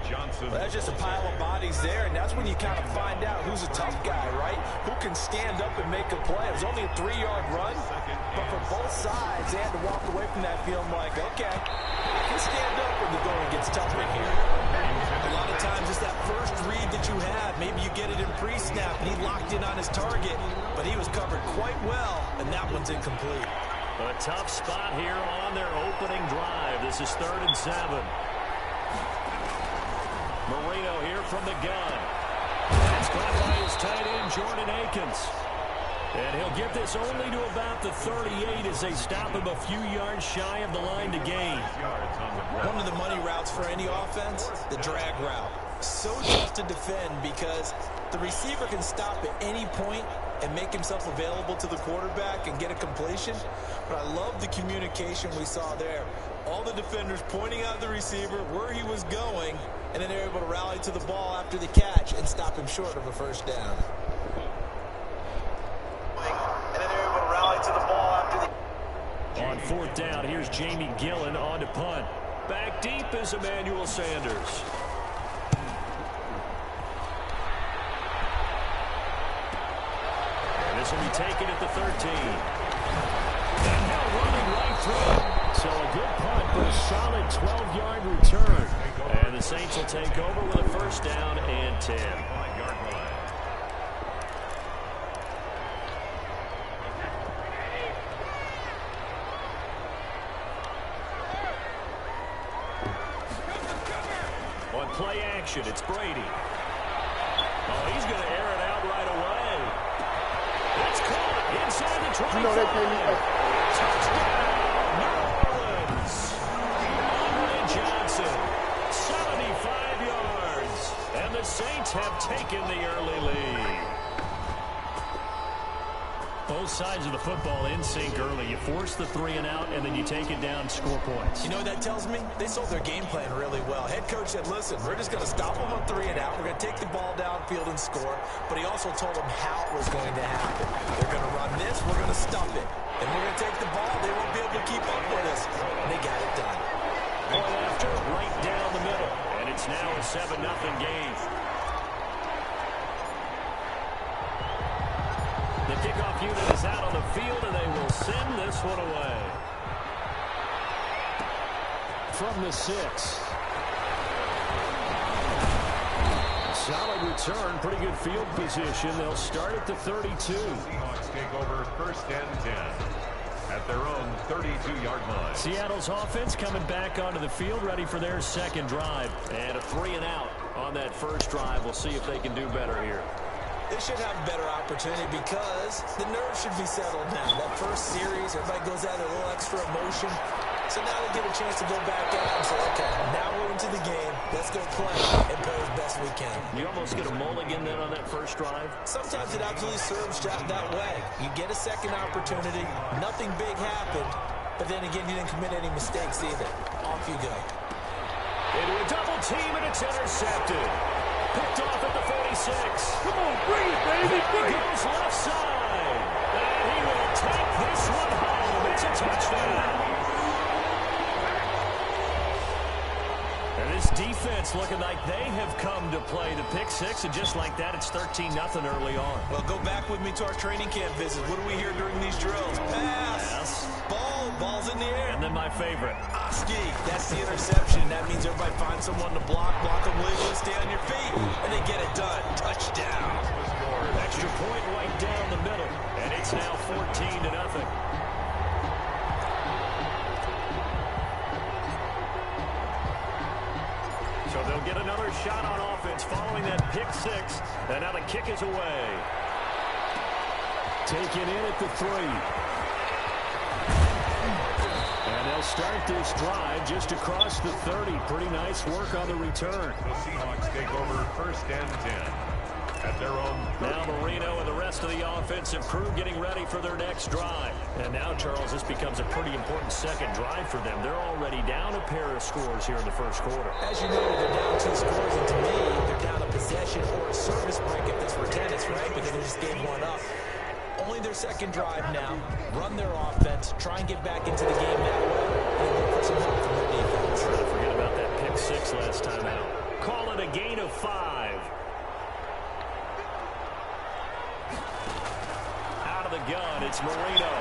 Well, that's just a pile of bodies there, and that's when you kind of find out who's a tough guy, right? Who can stand up and make a play. It was only a 3-yard run, but for both sides, they had to walk away from that feeling like, okay, I can stand up when the going gets tough in here. A lot of times it's that first read that you have. Maybe you get it in pre-snap, and he locked in on his target, but he was covered quite well, and that one's incomplete. A tough spot here on their opening drive. This is 3rd and 7. Marino here from the gun. That's caught by his tight end, Jordan Akins. And he'll get this only to about the 38 as they stop him a few yards shy of the line to gain. One of the money routes for any offense, the drag route. So tough to defend because the receiver can stop at any point and make himself available to the quarterback and get a completion. But I love the communication we saw there. All the defenders pointing out the receiver where he was going, and then they're able to rally to the ball after the catch and stop him short of a first down. And then they're able to rally to the ball after the... On 4th down, here's Jamie Gillen on to punt. Back deep is Emmanuel Sanders. This will be taken at the 13. And now running right through. So a good punt, but a solid 12-yard return. And the Saints will take over with a first down and 10. On play action, it's Brady. Oh, he's going to air it out right away. It's caught inside the 25. You know that thing. Touchdown, New Orleans. Andre Johnson, 75 yards. And the Saints have taken the early lead. Both sides of the football in sync early. You force the 3 and out, and then you take it down and score points. You know what that tells me? They sold their game plan really well. Head coach said, listen, we're just going to stop them on 3 and out. We're going to take the ball downfield and score. But he also told them how it was going to happen. They're going to run this. We're going to stuff it. And we're going to take the ball. They won't be able to keep up with us. And they got it done. Point after, right down the middle. And it's now a 7-0 game. The kickoff unit is out on the field, and they will send this one away. From the 6. Solid return, pretty good field position. They'll start at the 32. Seahawks take over 1st and 10 at their own 32-yard line. Seattle's offense coming back onto the field, ready for their second drive. And a 3 and out on that first drive. We'll see if they can do better here. They should have a better opportunity because the nerves should be settled now. That first series, everybody goes out a little extra emotion. So now they get a chance to go back out and say, okay, now we're into the game. Let's go play and play as best we can. You almost get a mulligan then on that first drive? Sometimes it absolutely serves that way. You get a second opportunity. Nothing big happened. But then again, you didn't commit any mistakes either. Off you go. Into a double team, and it's intercepted. Picked off at the 46. Come on, bring it, baby. Bring it. Goes left side. And he will take this one home. It's a touchdown. And this defense looking like they have come to play the pick 6. And just like that, it's 13-0 early on. Well, go back with me to our training camp visit. What do we hear during these drills? Pass. Ball's in the air. And then my favorite. Oski. That's the interception. That means everybody finds someone to block them legally, stay on your feet, and they get it done. Touchdown. Extra point right down the middle, and it's now 14-0. So they'll get another shot on offense following that pick 6, and now the kick is away. Taken in at the 3. And they'll start this drive just across the 30. Pretty nice work on the return. The Seahawks take over 1st and 10 at their own 30. Now Marino and the rest of the offensive crew getting ready for their next drive. And now, Charles, this becomes a pretty important second drive for them. They're already down a pair of scores here in the first quarter. As you know, they're down 2 scores, and to me, they're down a possession or a service break if it's for tennis, right? Because they just gave one up. Only their second drive now. Run their offense. Try and get back into the game that way. And look for some help from their defense. Trying to forget about that pick 6 last time out. Call it a gain of 5. Out of the gun, it's Marino.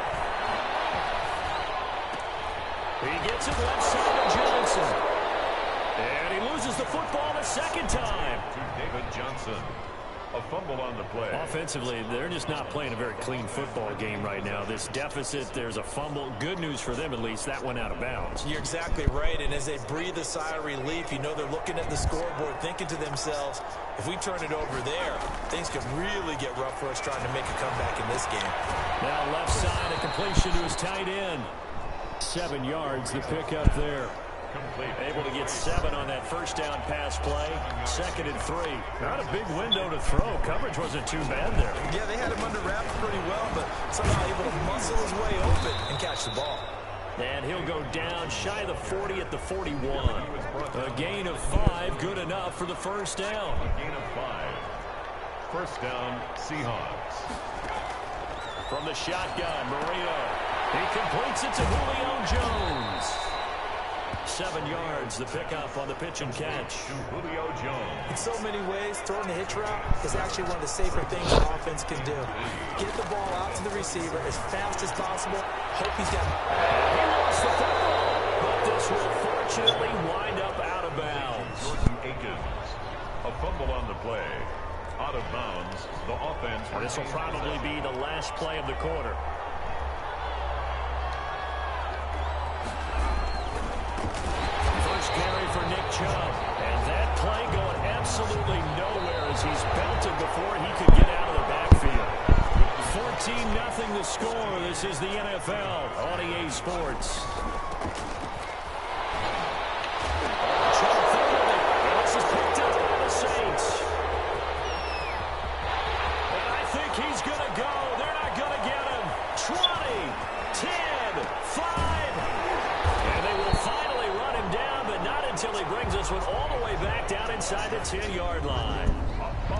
He gets it left side to Johnson. And he loses the football the second time. To David Johnson. A fumble on the play. Offensively, they're just not playing a very clean football game right now. This deficit, there's a fumble. Good news for them, at least. That went out of bounds. You're exactly right. And as they breathe a sigh of relief, you know they're looking at the scoreboard, thinking to themselves, if we turn it over there, things could really get rough for us trying to make a comeback in this game. Now left side, a completion to his tight end. 7 yards, the pickup there. Complete. Able to get 7 on that first down pass play. 2nd and 3. Not a big window to throw. Coverage wasn't too bad there. Yeah, they had him under wraps pretty well, but somehow able to muscle his way open and catch the ball. And he'll go down shy of the 40 at the 41. A gain of 5, good enough for the first down. A gain of 5. First down, Seahawks. From the shotgun, Marino. He completes it to Julio Jones. 7 yards, the pickup on the pitch and catch. To Julio Jones. In so many ways, throwing the hitch route is actually one of the safer things an offense can do. Get the ball out to the receiver as fast as possible. Hope he's got it. He lost the football, but this will fortunately wind up out of bounds. Jordan Akins. A fumble on the play. Out of bounds, the offense. This will probably be the last play of the quarter. Carry for Nick Chubb. And that play going absolutely nowhere as he's belted before he could get out of the backfield. 14-0 the score. This is the NFL on EA Sports. Chubb fumbled it. And this is picked up by the Saints. And I think he's going to go. They're not going to get him. 20, 10, 5. And they will finally run him down, but not until he brings this one all the way back down inside the 10-yard line.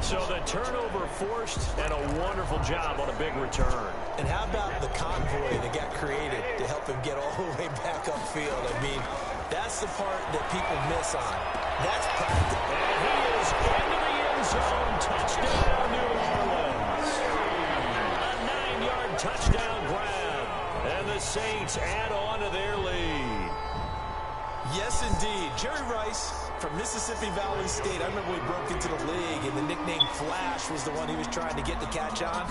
So the turnover forced and a wonderful job on a big return. And how about the convoy that got created to help him get all the way back upfield? I mean, that's the part that people miss on. That's practical. And he is into the end zone. Touchdown, New Orleans. A 9-yard touchdown grab. And the Saints add on to their lead. Yes, indeed. Jerry Rice from Mississippi Valley State. I remember when he broke into the league, and the nickname Flash was the one he was trying to get the catch on.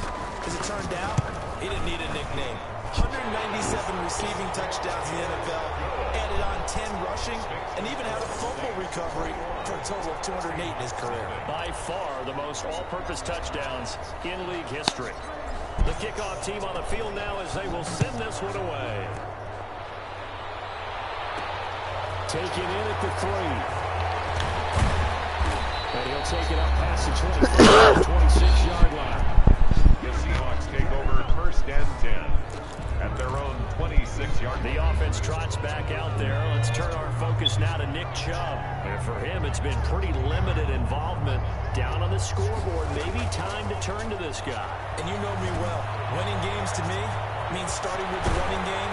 As it turned out, he didn't need a nickname. 197 receiving touchdowns in the NFL, added on 10 rushing, and even had a fumble recovery for a total of 208 in his career. By far the most all-purpose touchdowns in league history. The kickoff team on the field now as they will send this one away. Taken in at the 3. And he'll take it up past the 26-yard line. The Seahawks take over first and 10 at their own 26-yard line. The offense trots back out there. Let's turn our focus now to Nick Chubb. And for him, it's been pretty limited involvement down on the scoreboard. Maybe time to turn to this guy. And you know me well. Winning games to me means starting with the running game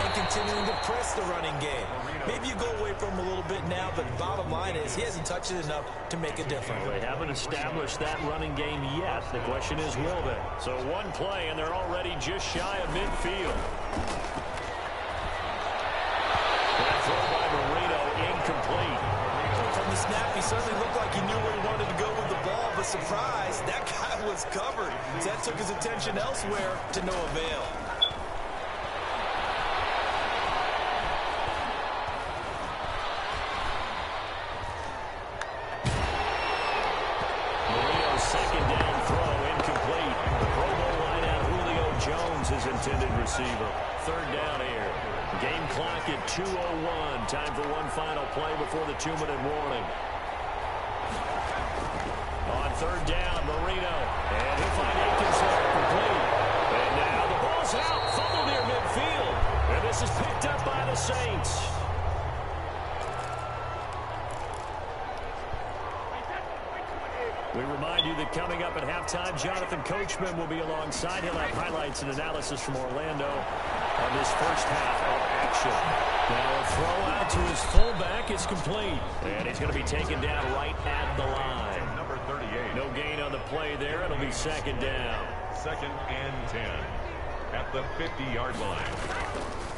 and continuing to press the running game. Maybe you go away from him a little bit now, but the bottom line is he hasn't touched it enough to make a difference. Well, they haven't established that running game yet. The question is, will they? So one play, and they're already just shy of midfield. That throw by Marino, incomplete. From the snap, he certainly looked like he knew where he wanted to go with the ball, but surprise, that guy was covered. So that took his attention elsewhere to no avail. Second down throw, incomplete. The Pro Bowl wideout Julio Jones, his intended receiver. Third down here. Game clock at 2:01. Time for one final play before the 2-minute warning. On third down, Marino. And he'll find Akins there, complete. And now the ball's out. Fumble near midfield. And this is picked up by the Saints. We remind you that coming up at halftime, Jonathan Coachman will be alongside. He'll have highlights and analysis from Orlando on this first half of action. action. Now a throw out to his fullback is complete. And he's going to be taken down right at the line. Number 38. No gain on the play there. It'll be second down. 2nd and 10 at the 50-yard line.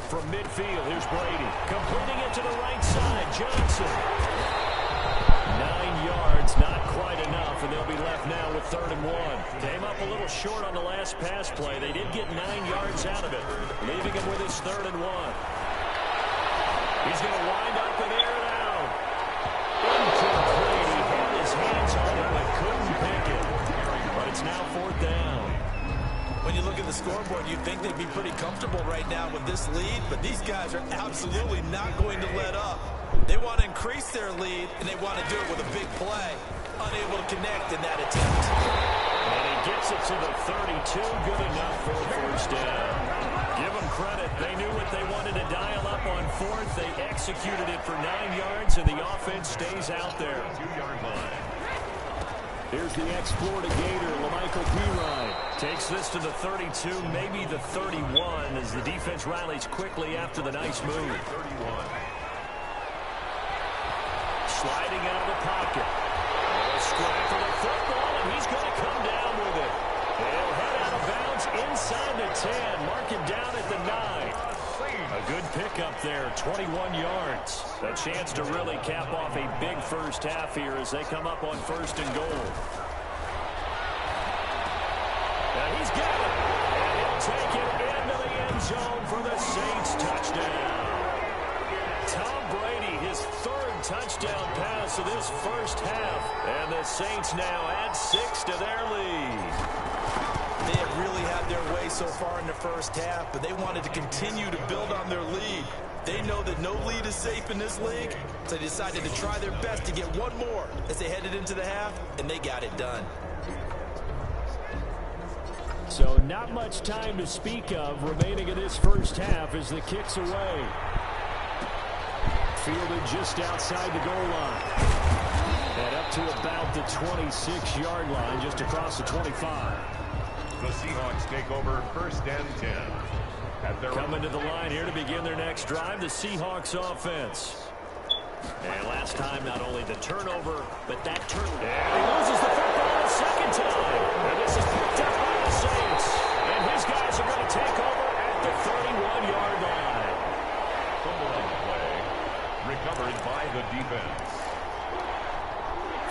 From midfield, here's Brady. Completing it to the right side. Johnson. 9 yards, not quite enough, and they'll be left now with 3rd and 1. Came up a little short on the last pass play. They did get 9 yards out of it, leaving him with his 3rd and 1. He's going to wind up and air it out. Incomplete. He had his hands on it, but couldn't pick it. But it's now 4th down. When you look at the scoreboard, you'd think they'd be pretty comfortable right now with this lead, but these guys are absolutely not going to let up. They want to increase their lead, and they want to do it with a big play. Unable to connect in that attempt. And he gets it to the 32. Good enough for a 1st down. Give them credit. They knew what they wanted to dial up on 4th. They executed it for 9 yards, and the offense stays out there. 2-yard line. Here's the ex-Florida Gator, LaMichael Pirine. Takes this to the 32, maybe the 31, as the defense rallies quickly after the nice move. 31. Sliding out of the pocket. A scrap for the football, and he's going to come down with it. They'll head out of bounds inside the 10. Mark him down at the 9. A good pickup there, 21 yards. A chance to really cap off a big first half here as they come up on 1st and goal. And he's got it. And he'll take it into the end zone for the Saints touchdown. Tom Brady, his 3rd touchdown pass of this first half. And the Saints now add 6 to their lead. They have really had their way so far in the first half, but they wanted to continue to build on their lead. They know that no lead is safe in this league, so they decided to try their best to get one more as they headed into the half, and they got it done. So not much time to speak of remaining in this first half as the kick's away. Fielded just outside the goal line. And up to about the 26-yard line, just across the 25. The Seahawks take over 1st and 10. Coming to the line here to begin their next drive, the Seahawks offense. And last time, not only the turnover, but that turnover. And he loses the football a second time. And this is picked up by the Saints. And his guys are going to take over at the 31-yard line. Fumble on the play. Recovered by the defense.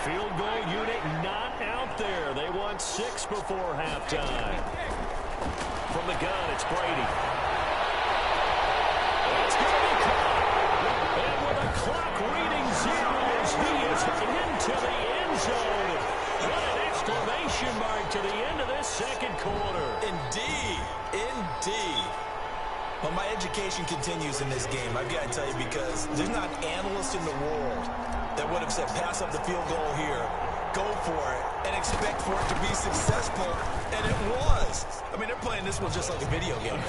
Field goal unit not out there. They want 6 before halftime. From the gun, it's Brady. It's going to be caught. And with a clock reading 0 as he is into the end zone. What an exclamation mark to the end of this 2nd quarter. Indeed. Indeed. Well, my education continues in this game, I've got to tell you, because there's not an analyst in the world that would have said pass up the field goal here, go for it, and expect for it to be successful, and it was. I mean, they're playing this one just like a video game.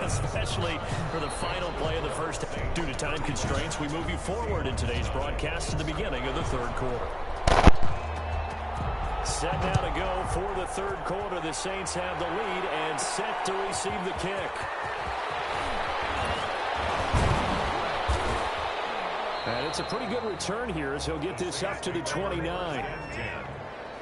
Especially for the final play of the first half. Due to time constraints, we move you forward in today's broadcast to the beginning of the 3rd quarter. Set now to go for the 3rd quarter. The Saints have the lead and set to receive the kick. And it's a pretty good return here as he'll get this up to the 29.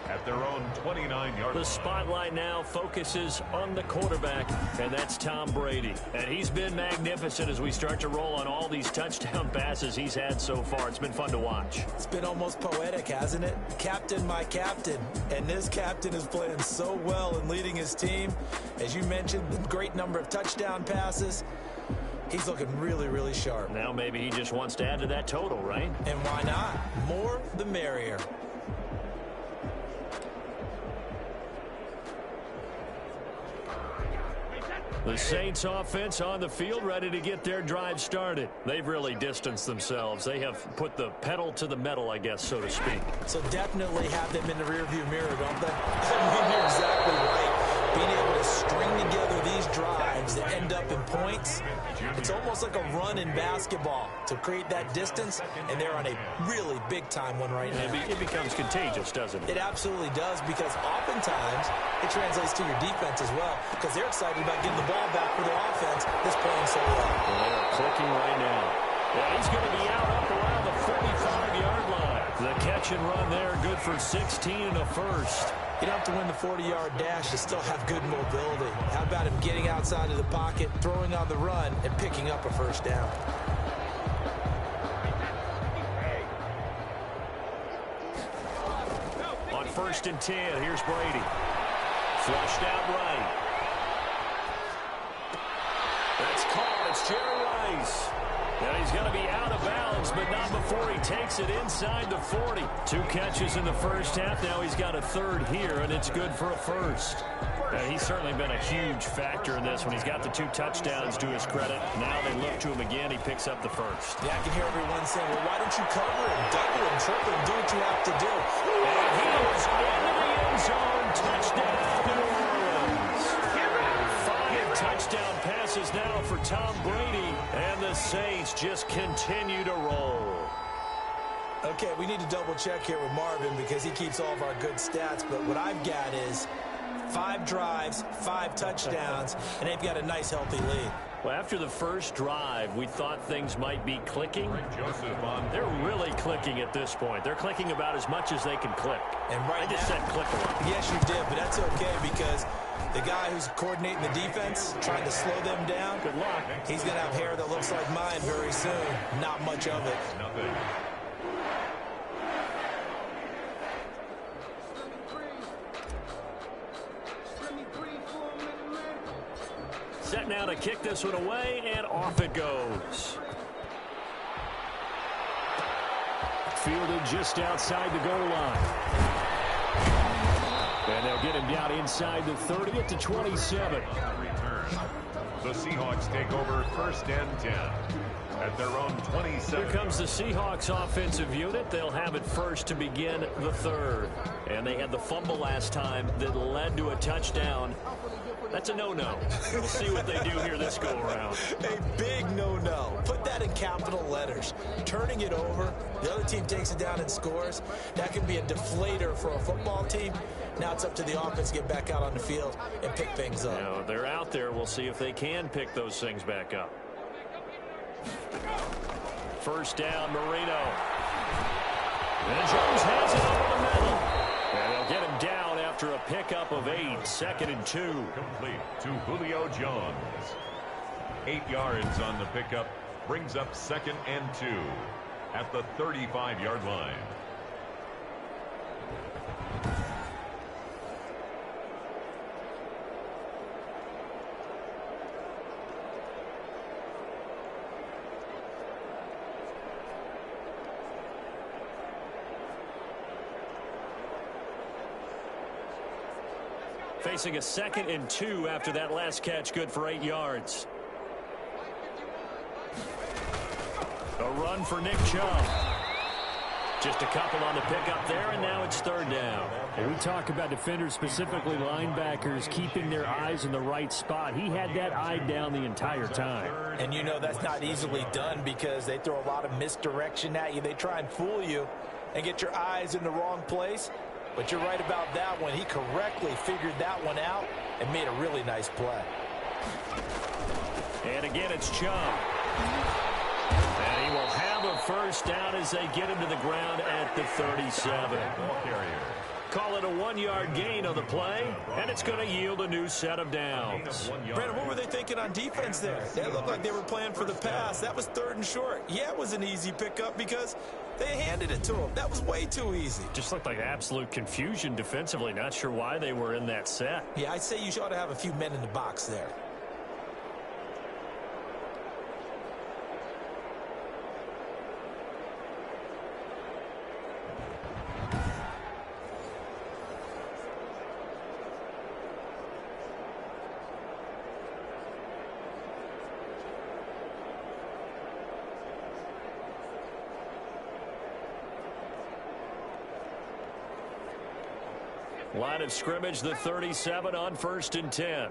At their own 29-yard. The spotlight now focuses on the quarterback, and that's Tom Brady. And he's been magnificent as we start to roll on all these touchdown passes he's had so far. It's been fun to watch. It's been almost poetic, hasn't it? Captain, my captain. And this captain is playing so well and leading his team. As you mentioned, a great number of touchdown passes. He's looking really, really sharp. Now maybe he just wants to add to that total, right? And why not? More the merrier. The Saints offense on the field, ready to get their drive started. They've really distanced themselves. They have put the pedal to the metal, I guess, so to speak. So definitely have them in the rearview mirror, don't they? I mean, you're exactly right. being able to string together these drives that end up in points, it's almost like a run in basketball to create that distance, and they're on a really big-time one right now. It becomes contagious, doesn't it? It absolutely does, because oftentimes it translates to your defense as well, because they're excited about getting the ball back for their offense that's playing so well. Well, they are clicking right now. Yeah, he's going to be out up around the 45-yard line. The catch and run there, good for 16 and a first. You don't have to win the 40-yard dash to still have good mobility. How about him getting outside of the pocket, throwing on the run, and picking up a first down? On 1st and 10, here's Brady. Flushed out right. That's caught. It's Jerry Rice. And he's going to be out of bounds, but not before he takes it inside the 40. 2 catches in the first half. Now he's got a third here, and it's good for a first. He's certainly been a huge factor in this when he's got the 2 touchdowns to his credit. Now they look to him again. He picks up the first. Yeah, I can hear everyone saying, well, why don't you cover him, double him, triple him, do what you have to do. And he is into the end zone. Touchdown, New Orleans. 5 touchdown passes now for Tom Brady, and the Saints just continue to roll. Okay, we need to double check here with Marvin because he keeps all of our good stats, but what I've got is 5 drives, 5 touchdowns, and they've got a nice, healthy lead. Well, after the first drive, we thought things might be clicking. They're really clicking at this point. They're clicking about as much as they can click. And right I just said click a lot. Yes, you did, but that's okay because the guy who's coordinating the defense, trying to slow them down, good luck. He's going to have hair that looks like mine very soon. Not much of it. Nothing. Set now to kick this one away, and off it goes. Fielded just outside the goal line. And they'll get him down inside the 30 at the 27. Return. The Seahawks take over 1st and 10 at their own 27. Here comes the Seahawks offensive unit. They'll have it first to begin the 3rd. And they had the fumble last time that led to a touchdown. That's a no-no. We'll see what they do here this go-around. A big no-no. Put that in capital letters. Turning it over, the other team takes it down and scores. That can be a deflator for a football team. Now it's up to the offense to get back out on the field and pick things up. Now, they're out there. We'll see if they can pick those things back up. First down, Marino. And Jones has it over the middle. And they'll get him down after a pickup of 8, 2nd and 2. Complete to Julio Jones. 8 yards on the pickup. Brings up 2nd and 2 at the 35-yard line. Facing a 2nd and 2 after that last catch, good for 8 yards. A run for Nick Chubb. Just a couple on the pickup there, and now it's 3rd down. And we talk about defenders, specifically linebackers, keeping their eyes in the right spot. He had that eye down the entire time. And you know that's not easily done because they throw a lot of misdirection at you. They try and fool you and get your eyes in the wrong place. But you're right about that one. He correctly figured that one out and made a really nice play. And again, it's Chubb. And he will have a first down as they get him to the ground at the 37. Call it a 1-yard gain on the play, and it's going to yield a new set of downs. Brandon, what were they thinking on defense there? They looked like they were playing for the pass. That was 3rd and short. Yeah, it was an easy pickup because they handed it to him. That was way too easy. Just looked like absolute confusion defensively. Not sure why they were in that set. Yeah, I'd say you ought to have a few men in the box there. Line of scrimmage, the 37 on 1st and 10.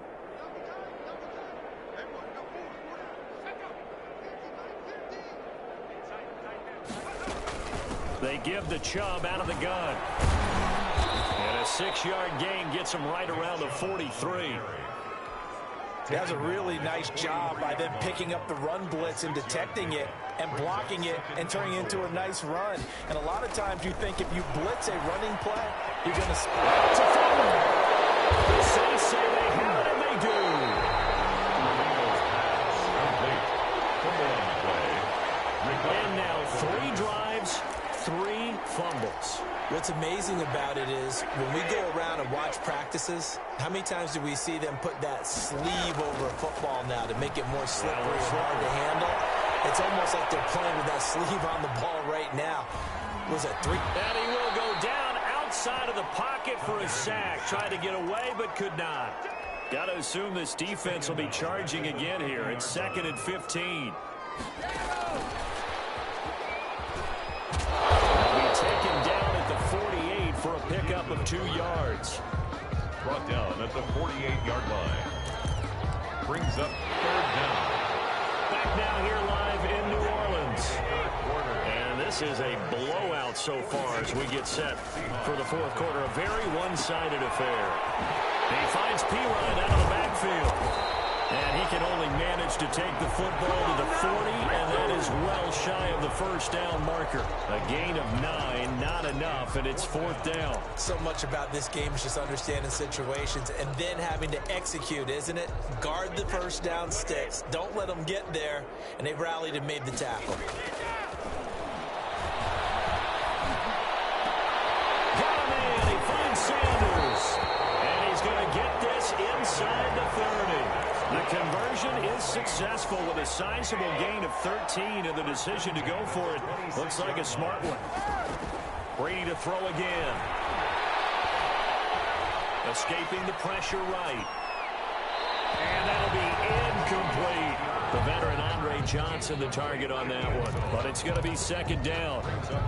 They give the Chubb out of the gun. And a 6-yard gain gets him right around the 43. That's a really nice job by them picking up the run blitz and detecting it and blocking it and turning it into a nice run. And a lot of times you think if you blitz a running play, you're going to score. The Saints say they have it, and they do. And now 3 drives, 3 fumbles. What's amazing about it is when we go around and watch practices, how many times do we see them put that sleeve over a football now to make it more slippery and hard to handle? It's almost like they're playing with that sleeve on the ball right now. Was it 3? And he will go down outside of the pocket for a sack. Tried to get away but could not. Got to assume this defense will be charging again here. It's 2nd and 15. Taken down at the 48 for a pickup of 2 yards. Brought down at the 48-yard line. Brings up 3rd down. Back now here live in New Orleans. And this is a blowout so far as we get set for the 4th quarter. A very one-sided affair. He finds Pirine out of the backfield. And he can only manage to take the football to the 40, and that is well shy of the 1st down marker. A gain of 9, not enough, and it's 4th down. So much about this game is just understanding situations and then having to execute, isn't it? Guard the 1st down sticks. Don't let them get there, and they rallied and made the tackle. Got a man, he finds Sanders. And he's going to get this inside the 30. The conversion is successful with a sizable gain of 13, and the decision to go for it looks like a smart one. Brady to throw again. Escaping the pressure right. And that'll be incomplete. The veteran Andre Johnson the target on that one. But it's going to be 2nd down.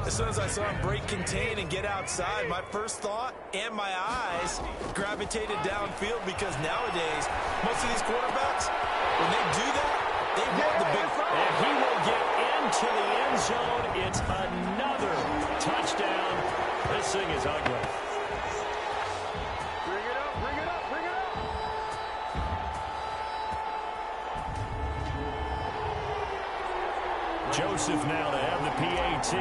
As soon as I saw him break contain and get outside, my first thought and my eyes gravitated downfield because nowadays, most of these quarterbacks, when they do that, they want the big... And he will get into the end zone. It's another touchdown. This thing is ugly. Bring it up, bring it up, bring it up. Joseph now to have the PAT.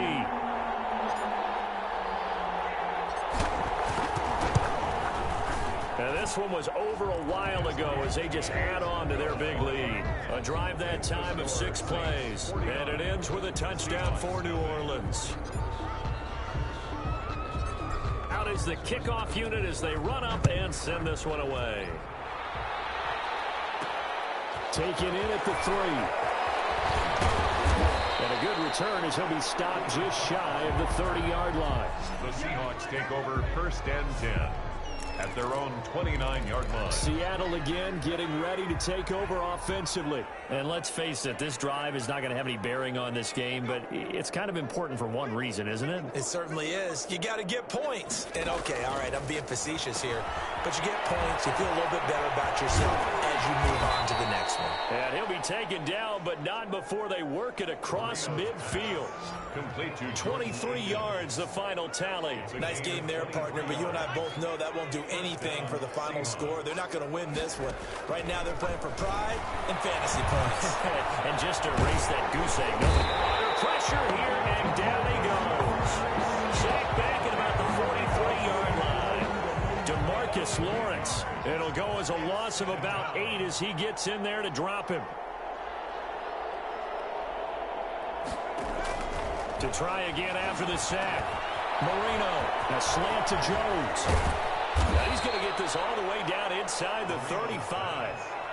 And this one was over a while ago as they just add on to their big lead. A drive that time of 6 plays. And it ends with a touchdown for New Orleans. Out is the kickoff unit as they run up and send this one away. Taken in at the 3. And a good return as he'll be stopped just shy of the 30-yard line. The Seahawks take over 1st and 10 at their own 29-yard line. Seattle again getting ready to take over offensively. And let's face it, this drive is not going to have any bearing on this game, but it's kind of important for one reason, isn't it? It certainly is. You got to get points. And okay, all right, I'm being facetious here, but you get points, you feel a little bit better about yourself as you move on to the next one. And he'll be taken down, but not before they work it across midfield. Complete to 23 yards, the final tally. Nice game there, partner, but you and I both know that won't do anything for the final score. They're not going to win this one. Right now they're playing for pride and fantasy points. And just to erase that goose egg, under pressure here, and down he goes. Sacked back at about the 43-yard line. DeMarcus Lawrence. It'll go as a loss of about 8 as he gets in there to drop him. To try again after the sack. Marino, a slant to Jones. Now he's going to get this all the way down inside the 35.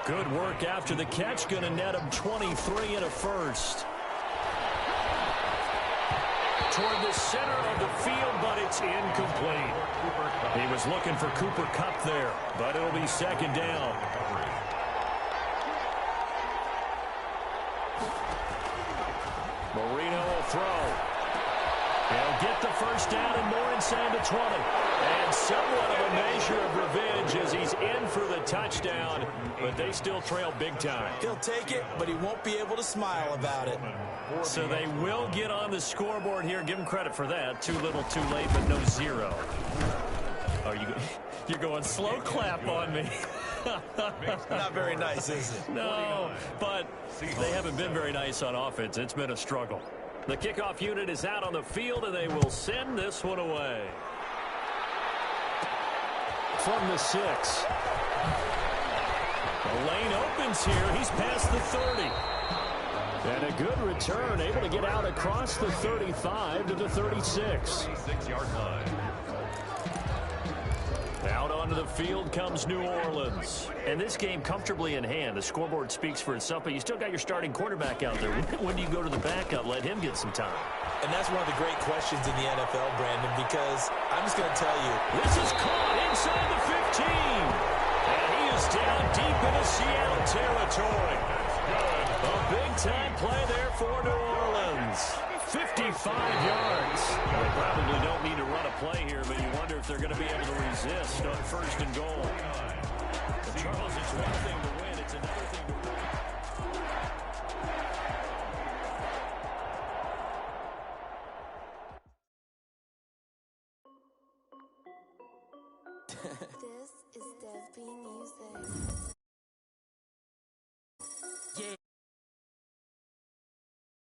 Good work after the catch. Going to net him 23 and a first. Toward the center of the field, but it's incomplete. He was looking for Cooper Kupp there, but it'll be 2nd down. Marino will throw. He'll get the 1st down and more inside the 20. And somewhat of a measure of revenge as he's in for the touchdown, but they still trail big time. He'll take it, but he won't be able to smile about it. So they will get on the scoreboard here. Give him credit for that. Too little, too late, but no zero. Oh, you're going slow clap on me. Not very nice, is it? No, but they haven't been very nice on offense. It's been a struggle. The kickoff unit is out on the field, and they will send this one away. From the 6. The lane opens here. He's past the 30. And a good return, able to get out across the 35 to the 36. 36-yard line. Out onto the field comes New Orleans. And this game comfortably in hand. The scoreboard speaks for itself, but you still got your starting quarterback out there. When do you go to the backup? Let him get some time. And that's one of the great questions in the NFL, Brandon, because I'm just going to tell you. This is caught inside the 15. And he is down deep into Seattle territory. A big-time play there for New Orleans. 55 yards. They probably don't need to run a play here, but you wonder if they're going to be able to resist on 1st and goal. But Charles, it's one thing to win. It's another thing to win. This is Dev B Music.